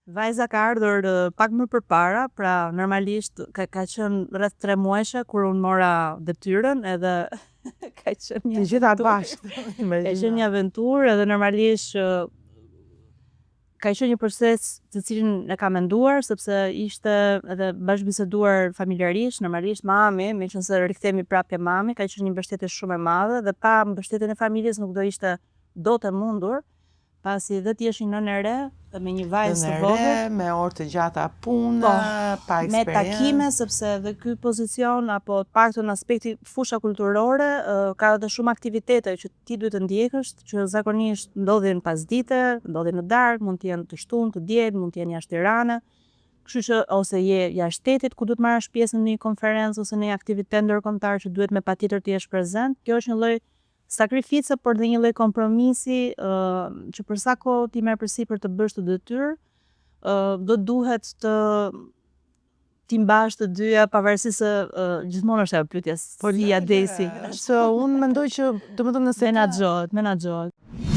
Vajza ka ardhur pak më përpara, pra normalisht ka qenë rreth 3 muajshe kur unë mora detyrën edhe ka qenë Të gjitha bashkë. Ka qenë një aventurë edhe normalisht ka qenë një proces të cilin e ka menduar sepse ishte edhe bashkëbiseduar familjarisht, normalisht mami, meqense rikthehemi prapë ke mami, ka qenë një mbështetje shumë e madhe dhe pa mbështetjen e familjes nuk do ishte dot e mundur, pasi dhe ti je një nënë e re me një vajzë të vogël, me orë të gjata pune, pa eksperiencë. Me takime, sepse dhe ky pozicion apo të paktën aspekti fusha kulturore ka edhe shumë aktivitete që ti duhet të ndjekësh, që zakonisht ndodhin pasdite, ndodhin në darkë, mund të jenë të shtunë, të diel, mund të jenë jashtë Tiranës. Kështu që ose je jashtë shtetit ku duhet marrësh pjesë në një konferencë ose në një aktivitet ndërkombëtar që duhet me patjetër të jesh prezent. Kjo është një lloj sakrifice, por dhe një lloj kompromisi që për sa kohë ti merr përsipër të bësh të detyrë, do duhet të ti mbash të dyja pavarësisht se gjithmonë është ajo pyetja si ja desi. So unë mendoj që domethënë nëse menaxhohet.